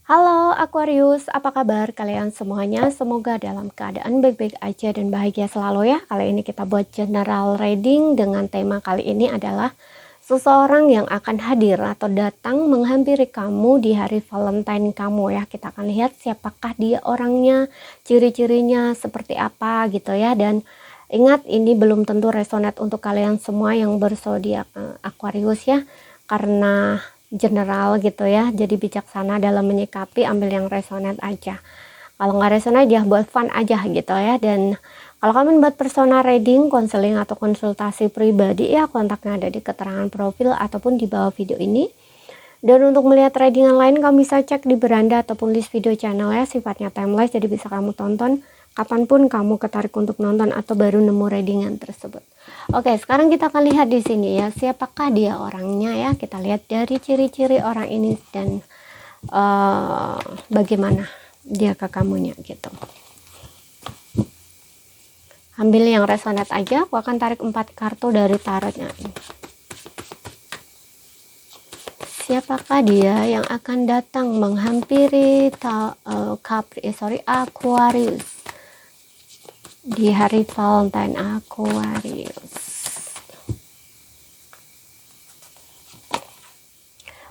Halo Aquarius, apa kabar kalian semuanya? Semoga dalam keadaan baik-baik aja dan bahagia selalu ya. Kali ini kita buat general reading dengan tema kali ini adalah seseorang yang akan hadir atau datang menghampiri kamu di hari Valentine kamu ya. Kita akan lihat siapakah dia orangnya, ciri-cirinya seperti apa gitu ya. Dan ingat ini belum tentu resonate untuk kalian semua yang berzodiak Aquarius ya. Karena general gitu ya, jadi bijaksana dalam menyikapi, ambil yang resonate aja. Kalau nggak resonate ya buat fun aja gitu ya. Dan kalau kalian buat personal reading, konseling atau konsultasi pribadi ya, kontaknya ada di keterangan profil ataupun di bawah video ini. Dan untuk melihat readingan lain kamu bisa cek di beranda ataupun list video channel ya, sifatnya timeless jadi bisa kamu tonton kapanpun kamu ketarik untuk nonton atau baru nemu readingan tersebut. Oke, sekarang kita akan lihat di sini ya, siapakah dia orangnya ya. Kita lihat dari ciri-ciri orang ini dan bagaimana dia ke kamunya gitu. Ambil yang resonate aja, aku akan tarik 4 kartu dari tarotnya. Siapakah dia yang akan datang menghampiri Aquarius di hari Valentine Aquarius?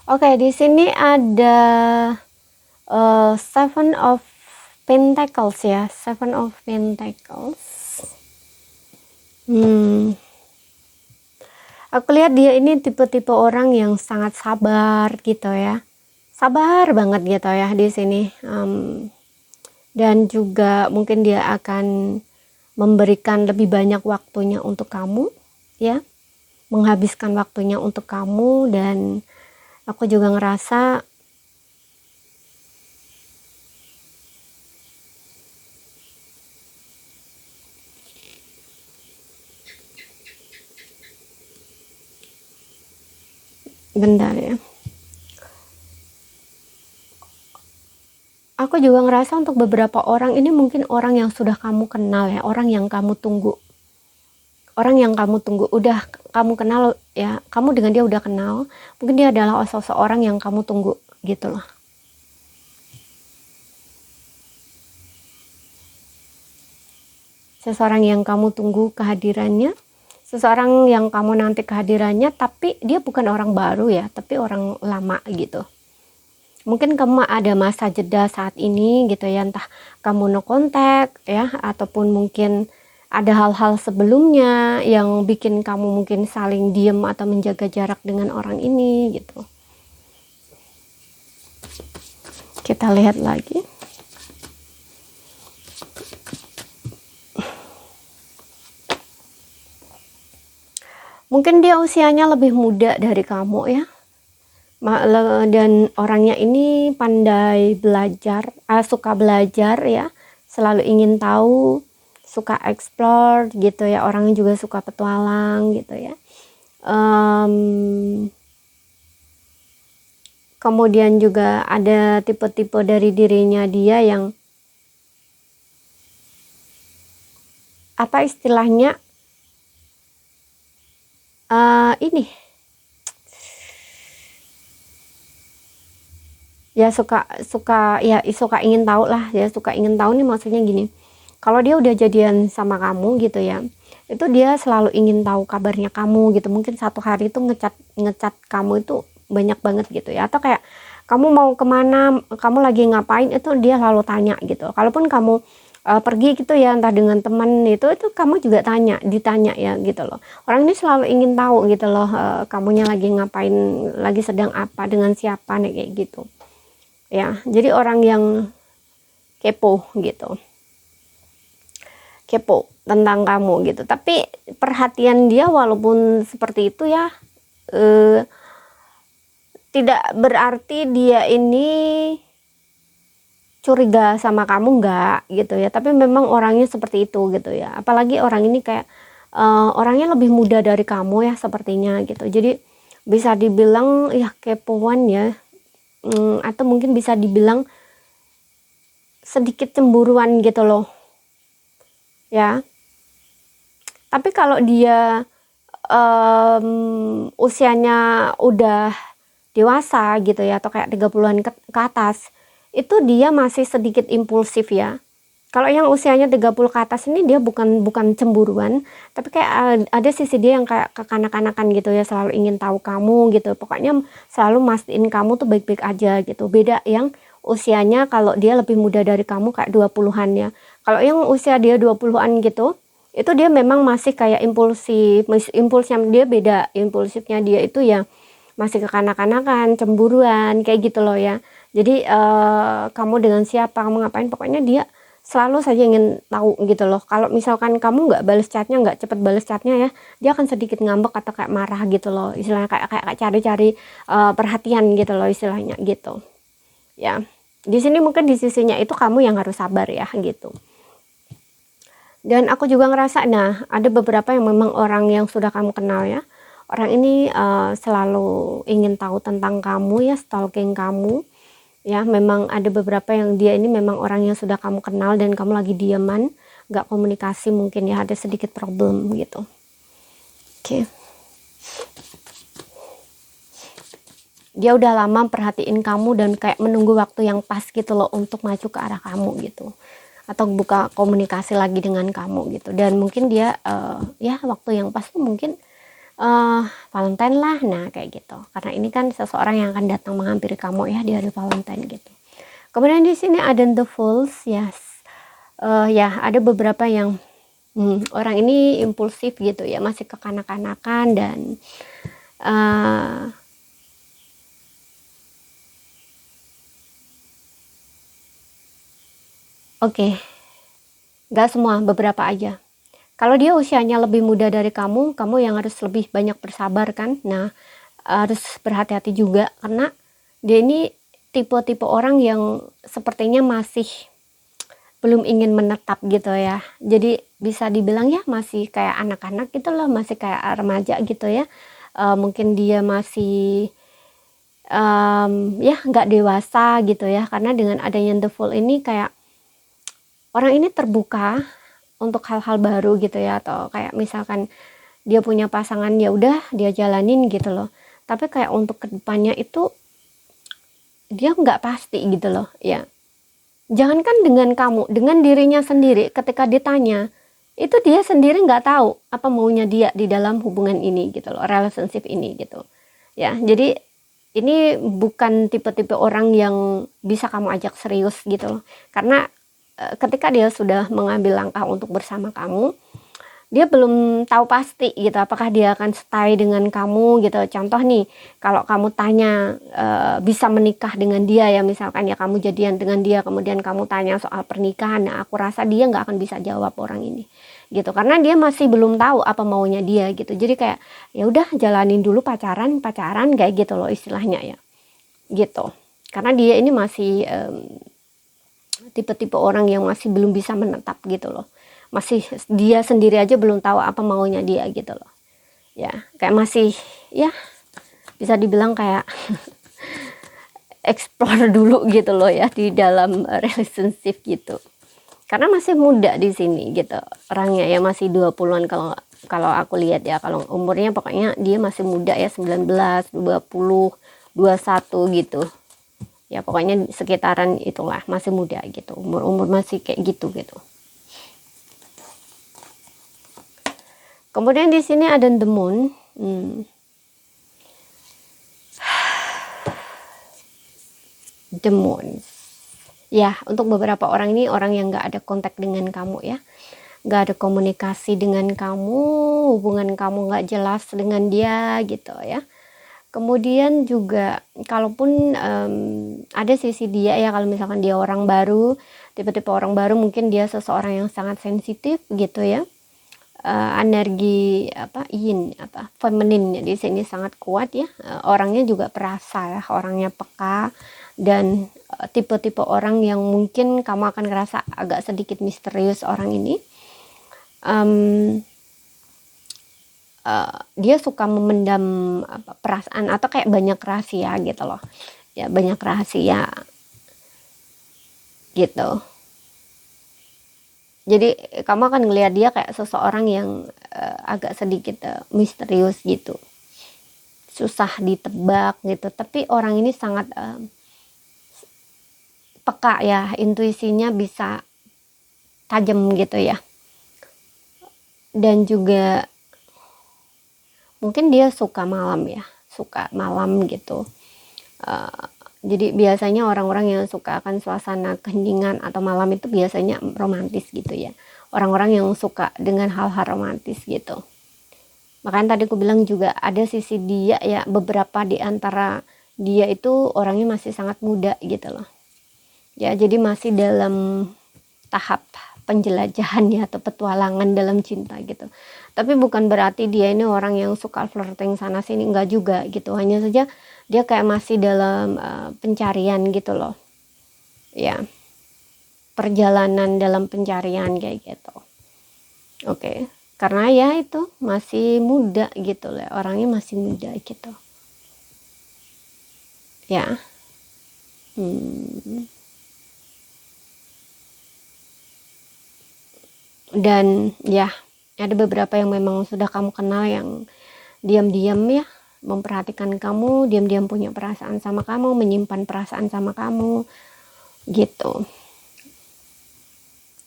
Oke, di sini ada Seven of Pentacles ya, Seven of Pentacles. Aku lihat dia ini tipe-tipe orang yang sangat sabar gitu ya, sabar banget gitu ya di sini. Dan juga mungkin dia akan memberikan lebih banyak waktunya untuk kamu ya, menghabiskan waktunya untuk kamu. Dan aku juga ngerasa bentar ya, aku juga ngerasa untuk beberapa orang ini mungkin orang yang sudah kamu kenal ya, orang yang kamu tunggu, udah kamu kenal ya, kamu dengan dia udah kenal, mungkin dia adalah seseorang yang kamu tunggu gitu loh. Seseorang yang kamu tunggu kehadirannya, seseorang yang kamu nanti kehadirannya, tapi dia bukan orang baru ya, tapi orang lama gitu. Mungkin kamu ada masa jeda saat ini gitu ya, entah kamu no kontak ya, ataupun mungkin ada hal-hal sebelumnya yang bikin kamu mungkin saling diem atau menjaga jarak dengan orang ini gitu. Kita lihat lagi. Mungkin dia usianya lebih muda dari kamu ya, dan orangnya ini pandai belajar, suka belajar ya, selalu ingin tahu, suka explore gitu ya, orangnya juga suka petualang gitu ya. Kemudian juga ada tipe-tipe dari dirinya dia yang apa istilahnya, ini ya, suka ingin tahu lah ya, suka ingin tahu nih, maksudnya gini, kalau dia udah jadian sama kamu gitu ya, itu dia selalu ingin tahu kabarnya kamu gitu. Mungkin satu hari itu ngecat kamu itu banyak banget gitu ya, atau kayak kamu mau kemana, kamu lagi ngapain, itu dia selalu tanya gitu. Kalaupun kamu pergi gitu ya, entah dengan teman itu kamu juga ditanya ya gitu loh. Orang ini selalu ingin tahu gitu loh, kamunya lagi ngapain, lagi sedang apa, dengan siapa nih, kayak gitu ya. Jadi orang yang kepo gitu, kepo tentang kamu gitu. Tapi perhatian dia walaupun seperti itu ya, tidak berarti dia ini curiga sama kamu, enggak gitu ya, tapi memang orangnya seperti itu gitu ya. Apalagi orang ini kayak orangnya lebih muda dari kamu ya sepertinya gitu. Jadi bisa dibilang ya kepoan ya, atau mungkin bisa dibilang sedikit cemburuan gitu loh ya. Tapi kalau dia usianya udah dewasa gitu ya, atau kayak 30-an ke atas, itu dia masih sedikit impulsif ya. Kalau yang usianya 30 ke atas ini dia bukan cemburuan, tapi kayak ada sisi dia yang kayak kekanak-kanakan gitu ya, selalu ingin tahu kamu gitu. Pokoknya selalu mastiin kamu tuh baik-baik aja gitu. Beda yang usianya kalau dia lebih muda dari kamu kayak 20-an ya. Kalau yang usia dia 20-an gitu, itu dia memang masih kayak impulsif. Impulsnya dia beda. Impulsifnya dia itu ya masih kekanak-kanakan, cemburuan, kayak gitu loh ya. Jadi kamu dengan siapa, kamu ngapain, pokoknya dia selalu saja ingin tahu gitu loh. Kalau misalkan kamu nggak balas chatnya, nggak cepet balas chatnya ya, dia akan sedikit ngambek atau kayak marah gitu loh. Istilahnya kayak cari-cari perhatian gitu loh istilahnya gitu. Ya, di sini mungkin di sisinya itu kamu yang harus sabar ya gitu. Dan aku juga ngerasa, nah ada beberapa yang memang orang yang sudah kamu kenal ya. Orang ini selalu ingin tahu tentang kamu ya, stalking kamu. Ya, memang ada beberapa yang dia ini memang orang yang sudah kamu kenal dan kamu lagi diaman, nggak komunikasi mungkin ya, ada sedikit problem gitu. Oke. Dia udah lama perhatiin kamu dan kayak menunggu waktu yang pas gitu loh untuk maju ke arah kamu gitu. Atau buka komunikasi lagi dengan kamu gitu. Dan mungkin dia ya waktu yang pas tuh mungkin Valentine lah, nah kayak gitu. Karena ini kan seseorang yang akan datang menghampiri kamu ya di hari Valentine gitu. Kemudian di sini ada the fools, yes. Ya ada beberapa yang orang ini impulsif gitu ya, masih kekanak-kanakan dan oke, nggak semua, beberapa aja. Kalau dia usianya lebih muda dari kamu yang harus lebih banyak bersabar kan. Nah, harus berhati-hati juga karena dia ini tipe-tipe orang yang sepertinya masih belum ingin menetap gitu ya. Jadi bisa dibilang ya masih kayak anak-anak gitu loh, masih kayak remaja gitu ya. Mungkin dia masih ya nggak dewasa gitu ya. Karena dengan adanya The Fool ini kayak orang ini terbuka untuk hal-hal baru gitu ya, atau kayak misalkan dia punya pasangan ya udah dia jalanin gitu loh. Tapi kayak untuk kedepannya itu dia nggak pasti gitu loh ya. Jangankan dengan kamu, dengan dirinya sendiri ketika ditanya itu dia sendiri nggak tahu apa maunya dia di dalam hubungan ini gitu loh, relationship ini gitu ya. Jadi ini bukan tipe-tipe orang yang bisa kamu ajak serius gitu loh, karena ketika dia sudah mengambil langkah untuk bersama kamu, dia belum tahu pasti gitu apakah dia akan stay dengan kamu gitu. Contoh nih, kalau kamu tanya bisa menikah dengan dia ya, misalkan ya kamu jadian dengan dia, kemudian kamu tanya soal pernikahan, nah aku rasa dia nggak akan bisa jawab orang ini gitu, karena dia masih belum tahu apa maunya dia gitu. Jadi kayak ya udah jalanin dulu pacaran kayak gitu loh istilahnya ya gitu, karena dia ini masih tipe-tipe orang yang masih belum bisa menetap gitu loh, masih dia sendiri aja belum tahu apa maunya dia gitu loh ya, kayak masih ya bisa dibilang kayak explore dulu gitu loh ya di dalam relationship gitu, karena masih muda di sini gitu orangnya ya, masih 20-an kalau kalau aku lihat ya. Kalau umurnya pokoknya dia masih muda ya, 19, 20, 21 gitu ya, pokoknya sekitaran itulah, masih muda gitu, umur masih kayak gitu. Kemudian di sini ada the moon. The moon ya, untuk beberapa orang ini orang yang nggak ada kontak dengan kamu ya, nggak ada komunikasi dengan kamu, hubungan kamu nggak jelas dengan dia gitu ya. Kemudian juga kalaupun ada sisi dia ya, kalau misalkan dia orang baru, tipe-tipe orang baru, mungkin dia seseorang yang sangat sensitif gitu ya. Energi feminin di sini sangat kuat ya. Orangnya juga perasa ya, orangnya peka, dan tipe-tipe orang yang mungkin kamu akan ngerasa agak sedikit misterius orang ini. Dia suka memendam perasaan atau kayak banyak rahasia gitu loh ya, banyak rahasia gitu. Jadi kamu akan ngelihat dia kayak seseorang yang agak sedikit misterius gitu, susah ditebak gitu. Tapi orang ini sangat peka ya, intuisinya bisa tajam gitu ya. Dan juga mungkin dia suka malam ya, suka malam gitu. Jadi biasanya orang-orang yang suka akan suasana keheningan atau malam itu biasanya romantis gitu ya. Orang-orang yang suka dengan hal-hal romantis gitu. Makanya tadi aku bilang juga ada sisi dia ya, beberapa di antara dia itu orangnya masih sangat muda gitu loh. Ya, jadi masih dalam tahap penjelajahan ya, atau petualangan dalam cinta gitu. Tapi bukan berarti dia ini orang yang suka flirting sana sini, enggak juga gitu. Hanya saja dia kayak masih dalam pencarian gitu loh. Ya, perjalanan dalam pencarian kayak gitu. Oke. Karena ya itu masih muda gitu loh. Orangnya masih muda gitu. Ya. Dan ya, ada beberapa yang memang sudah kamu kenal yang diam-diam ya memperhatikan kamu, diam-diam punya perasaan sama kamu, menyimpan perasaan sama kamu gitu.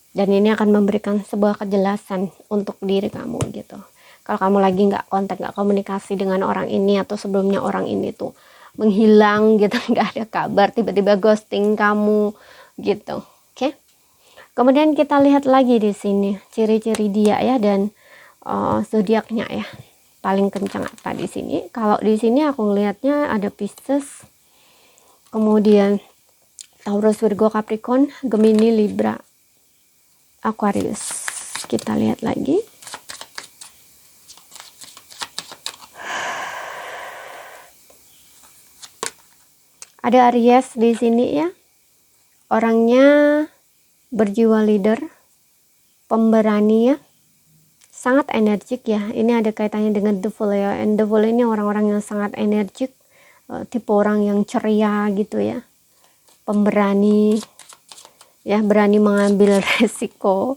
Dan ini akan memberikan sebuah kejelasan untuk diri kamu gitu. Kalau kamu lagi nggak kontak, nggak komunikasi dengan orang ini, atau sebelumnya orang ini tuh menghilang gitu, nggak ada kabar, tiba-tiba ghosting kamu gitu. Oke. Kemudian kita lihat lagi di sini ciri-ciri dia ya, dan zodiaknya ya. Paling kencang apa di sini? Kalau di sini aku ngelihatnya ada Pisces, kemudian Taurus, Virgo, Capricorn, Gemini, Libra, Aquarius. Kita lihat lagi. Ada Aries di sini ya. Orangnya berjiwa leader, pemberani ya. Sangat energik ya. Ini ada kaitannya dengan The Fool ya. And The Fool ini orang-orang yang sangat energik, tipe orang yang ceria gitu ya. Pemberani ya, berani mengambil resiko.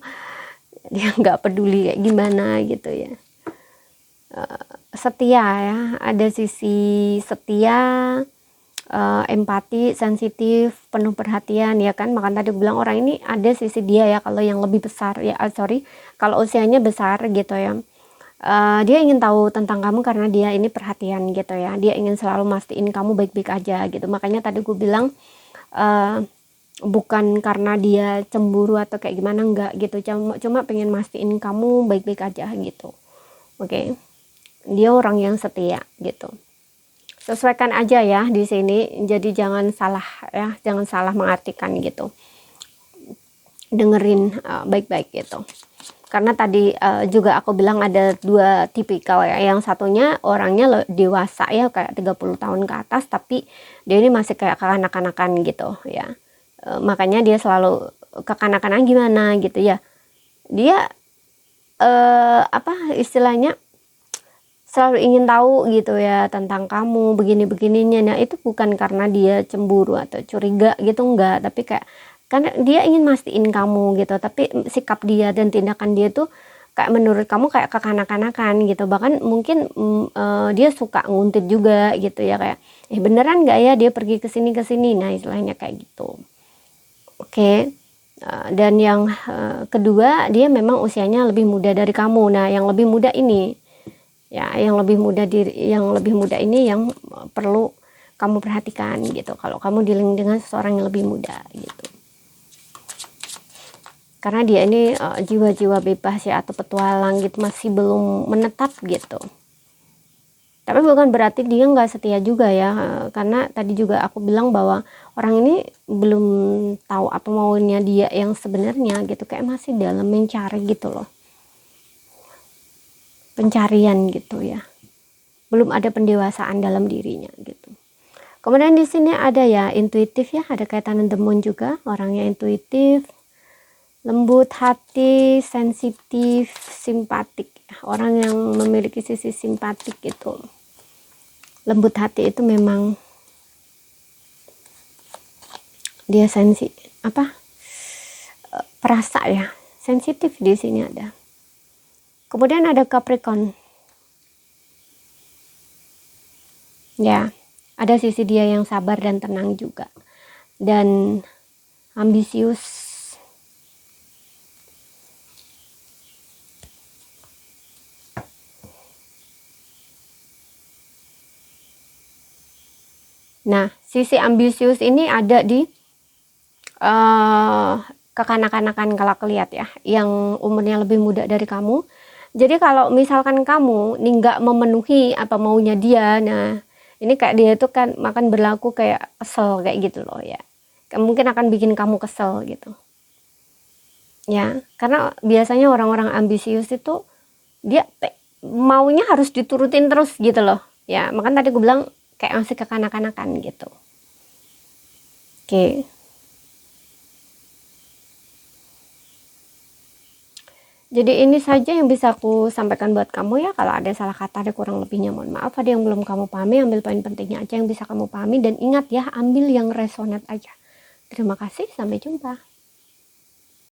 Dia nggak peduli kayak gimana gitu ya. Setia ya, ada sisi setia, empati, sensitif, penuh perhatian ya kan. Maka tadi bilang orang ini ada sisi dia ya, kalau yang lebih besar ya, kalau usianya besar gitu ya, dia ingin tahu tentang kamu karena dia ini perhatian gitu ya. Dia ingin selalu mastiin kamu baik-baik aja gitu. Makanya tadi gue bilang bukan karena dia cemburu atau kayak gimana, enggak gitu, cuma pengen mastiin kamu baik-baik aja gitu. Oke. Dia orang yang setia gitu. Sesuaikan aja ya di sini. Jadi jangan salah ya, jangan salah mengartikan gitu. Dengerin baik-baik gitu. Karena tadi juga aku bilang ada dua tipikal ya. Yang satunya orangnya dewasa ya, kayak 30 tahun ke atas, tapi dia ini masih kayak kekanak-kanakan gitu ya. Makanya dia selalu kekanak-kanakan gimana gitu ya. Dia istilahnya selalu ingin tahu gitu ya tentang kamu begini-begininya. Nah itu bukan karena dia cemburu atau curiga gitu, enggak, tapi kayak karena dia ingin mastiin kamu gitu. Tapi sikap dia dan tindakan dia tuh kayak menurut kamu kayak kekanak-kanakan gitu. Bahkan mungkin dia suka nguntit juga gitu ya, kayak beneran nggak ya dia pergi ke sini. Nah istilahnya kayak gitu. Oke. Dan yang kedua, dia memang usianya lebih muda dari kamu. Nah yang lebih muda ini ya, yang lebih muda ini yang perlu kamu perhatikan gitu. Kalau kamu dealing dengan seseorang yang lebih muda gitu, karena dia ini jiwa-jiwa bebas ya, atau petualang gitu, masih belum menetap gitu. Tapi bukan berarti dia nggak setia juga ya, karena tadi juga aku bilang bahwa orang ini belum tahu apa maunya dia yang sebenarnya gitu, kayak masih dalam mencari gitu loh, pencarian gitu ya, belum ada pendewasaan dalam dirinya gitu. Kemudian di sini ada ya intuitif ya, ada kaitan dengan The Moon juga, orangnya intuitif, lembut hati, sensitif, simpatik, orang yang memiliki sisi simpatik gitu. Lembut hati itu memang dia perasa ya, sensitif di sini ada. Kemudian ada Capricorn. Ya, ada sisi dia yang sabar dan tenang juga. Dan ambisius. Nah, sisi ambisius ini ada di kekanak-kanakan kalau kelihat ya, yang umurnya lebih muda dari kamu. Jadi kalau misalkan kamu nih nggak memenuhi apa maunya dia, nah ini kayak dia itu kan makan berlaku kayak kesel kayak gitu loh ya. Mungkin akan bikin kamu kesel gitu. Ya, karena biasanya orang-orang ambisius itu dia maunya harus diturutin terus gitu loh. Ya, makanya tadi gue bilang kayak masih kekanak-kanakan gitu. Oke. Jadi ini saja yang bisa aku sampaikan buat kamu ya. Kalau ada salah kata, ada kurang lebihnya mohon maaf. Ada yang belum kamu pahami, ambil poin pentingnya aja yang bisa kamu pahami. Dan ingat ya, ambil yang resonate aja. Terima kasih, sampai jumpa.